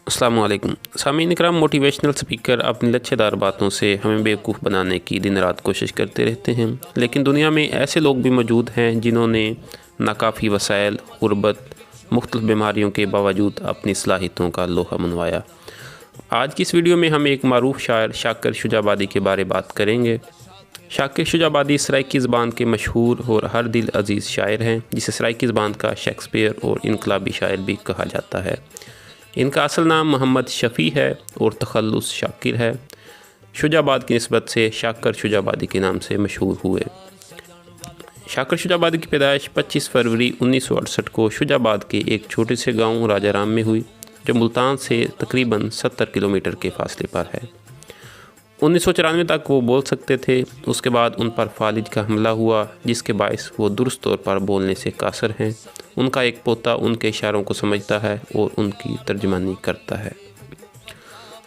अस्सलाम वालेकुम सामीन इकराम। मोटिवेशनल स्पीकर अपनी लच्छेदार बातों से हमें बेवकूफ़ बनाने की दिन रात कोशिश करते रहते हैं, लेकिन दुनिया में ऐसे लोग भी मौजूद हैं जिन्होंने नाकाफ़ी वसाइल, गुर्बत, मुख्तलिफ़ बीमारियों के बावजूद अपनी सलाहियतों का लोहा मनवाया। आज की इस वीडियो में हम एक मारूफ शायर शाकिर शुजाबादी के बारे में बात करेंगे। शाकिर शुजाबादी सराइकी ज़बान के मशहूर और हर दिल अजीज़ शायर हैं, जिसे सराइकी ज़बान का शेक्सपियर और इनकलाबी शायर भी कहा जाता है। इनका असल नाम मोहम्मद शफ़ी है और तखल्लुस शाकिर है। शुजाबाद की निस्बत से शाकिर शुजाबादी के नाम से मशहूर हुए। शाकिर शुजाबादी की पैदाइश 25 फरवरी 1968 को शुजाबाद के एक छोटे से गांव राजाराम में हुई, जो मुल्तान से तकरीबन 70 किलोमीटर के फासले पर है। 1994 तक वो बोल सकते थे। उसके बाद उन पर फालिज का हमला हुआ, जिसके बायस वो दुरुस्त तौर पर बोलने से कासर हैं। उनका एक पोता उनके इशारों को समझता है और उनकी तर्जमानी करता है।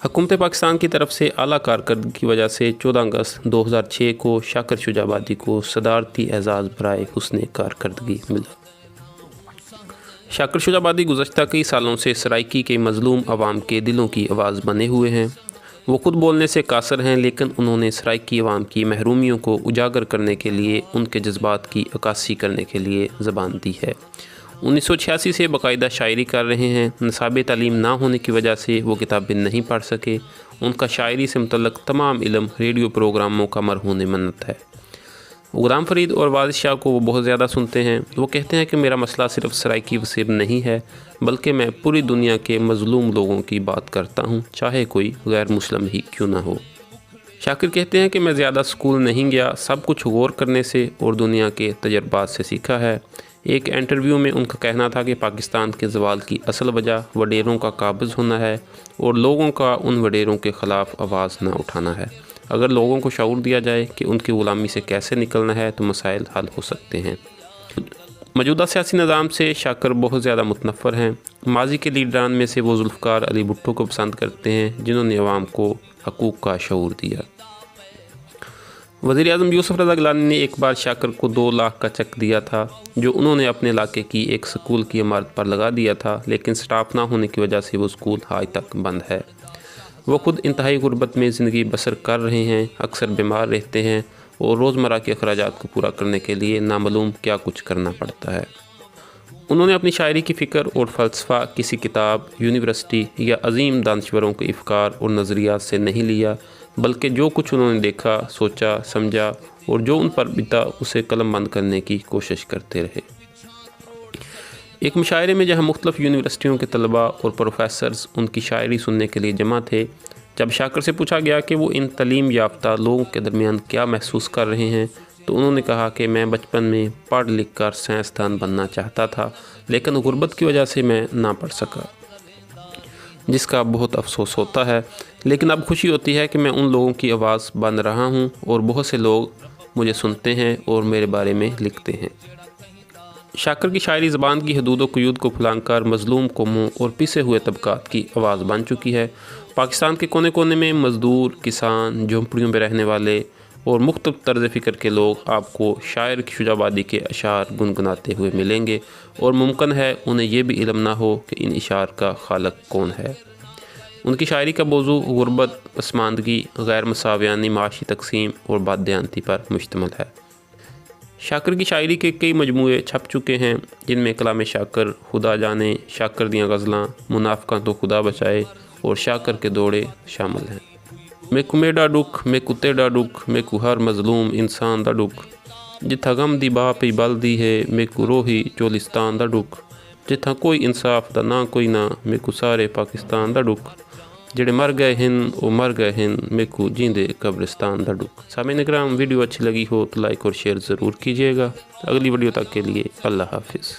हुकूमत पाकिस्तान की तरफ से आला कारकर्दगी की वजह से 14 अगस्त 2006 को शाकिर शुजाबादी को सदारती एजाज़ बराए हुस्ने कारकर्दगी मिला। शाकिर शुजाबादी गुज़श्ता कई सालों से सराइकी के मज़लूम अवाम के दिलों की आवाज़ बने हुए हैं। वो खुद बोलने से कासर हैं, लेकिन उन्होंने सराइकी अवाम की महरूमियों को उजागर करने के लिए, उनके जज्बात की अक्कासी करने के लिए ज़बान दी है। 1986 से बाकायदा शायरी कर रहे हैं। निसाब तालीम ना होने की वजह से वो किताबें नहीं पढ़ सके। उनका शायरी से मुतल्लक़ तमाम इल्म रेडियो प्रोग्रामों का मरहून मन्नत है। ग़ुलाम फ़रीद और वाजिद शाह को वो बहुत ज़्यादा सुनते हैं। वो कहते हैं कि मेरा मसला सिर्फ़ सराइकी वसीब नहीं है, बल्कि मैं पूरी दुनिया के मज़लूम लोगों की बात करता हूँ, चाहे कोई गैर मुस्लिम ही क्यों ना हो। शाकिर कहते हैं कि मैं ज़्यादा स्कूल नहीं गया, सब कुछ गौर करने से और दुनिया के तजर्बात से सीखा है। एक इंटरव्यू में उनका कहना था कि पाकिस्तान के ज़वाल की असल वजह वडेरों का काबिज़ होना है और लोगों का उन वडेरों के ख़िलाफ़ आवाज़ न उठाना है। अगर लोगों को शऊर दिया जाए कि उनकी ग़ुलामी से कैसे निकलना है तो मसाइल हल हो सकते हैं। मौजूदा सियासी निज़ाम से शाकिर बहुत ज़्यादा मुतनफ़र हैं। माजी के लीडरान में से वो ज़ुल्फ़िकार अली भुट्टो को पसंद करते हैं, जिन्होंने अवाम को हकूक़ का शऊर दिया। वज़ीर-ए-आज़म यूसुफ़ रज़ा गिलानी ने एक बार शाकिर को 2 लाख का चेक दिया था, जो उन्होंने अपने इलाके की एक स्कूल की इमारत पर लगा दिया था, लेकिन स्टाफ ना होने की वजह से वो स्कूल आज तक बंद है। वो खुद इंतहाई गुर्बत में ज़िंदगी बसर कर रहे हैं, अक्सर बीमार रहते हैं और रोज़मर्रा के अखराजात को पूरा करने के लिए नामालूम क्या कुछ करना पड़ता है। उन्होंने अपनी शायरी की फ़िक्र और फ़लसफ़ा किसी किताब, यूनिवर्सिटी या अजीम दानश्वरों के अफ़कार और नज़रियात से नहीं लिया, बल्कि जो कुछ उन्होंने देखा, सोचा, समझा और जो उन पर बीता उसे कलमबंद करने की कोशिश करते रहे। एक मुशायरे में जहाँ मुख्तलिफ़ यूनिवर्सिटियों के तलबा और प्रोफेसर्स उनकी शायरी सुनने के लिए जमा थे, जब शाकिर से पूछा गया कि वो इन तलीम याफ्ता लोगों के दरमियान क्या महसूस कर रहे हैं, तो उन्होंने कहा कि मैं बचपन में पढ़ लिख कर साइंसदान बनना चाहता था, लेकिन गुर्बत की वजह से मैं ना पढ़ सका, जिसका बहुत अफसोस होता है। लेकिन अब खुशी होती है कि मैं उन लोगों की आवाज़ बन रहा हूँ और बहुत से लोग मुझे सुनते हैं और मेरे बारे में लिखते हैं। शाकिर की शायरी ज़बान की हदूद व क़यूद को फुलांकर मज़लूम कौमों और पिसे हुए तबक़ात की आवाज़ बन चुकी है। पाकिस्तान के कोने कोने में मज़दूर, किसान, झोंपड़ियों में रहने वाले और मुख्तलिफ़ तर्ज़ फ़िक्र के लोग आपको शायर शुजाबादी के अशार गुनगुनाते हुए मिलेंगे, और मुमकिन है उन्हें यह भी इल्म ना हो कि इन इशार का खालिक कौन है। उनकी शायरी का मौज़ू गुर्बत, पसमानदगी, गैर मसावियानी माशी तकसीम और बददियानती पर मुश्तमिल है। शाकिर की शायरी के कई मजमूए छप चुके हैं, जिनमें कलाम शाकिर, खुदा जाने, शाकिर दियाँ गज़लां, मुनाफ़िकां तो खुदा बचाए और शाकिर के दौड़े शामिल हैं। मैकू मेरा दुख, मैकू तेरा दुख, मैकू हर मज़लूम इंसान दा दुख, जिथा गम दी बाप ही बल दी है, मैकू रोही चोलिस्तान दा दुख, जिथा कोई इंसाफ दा ना कोई ना, मैकू सारे पाकिस्तान दा दुख, जेड़े मर गए हैं वो मर गए हैं, मैकू जींदे कब्रिस्तान दा दुख। सामीन इकराम, वीडियो अच्छी लगी हो तो लाइक और शेयर ज़रूर कीजिएगा। अगली वीडियो तक के लिए अल्लाह हाफिज़।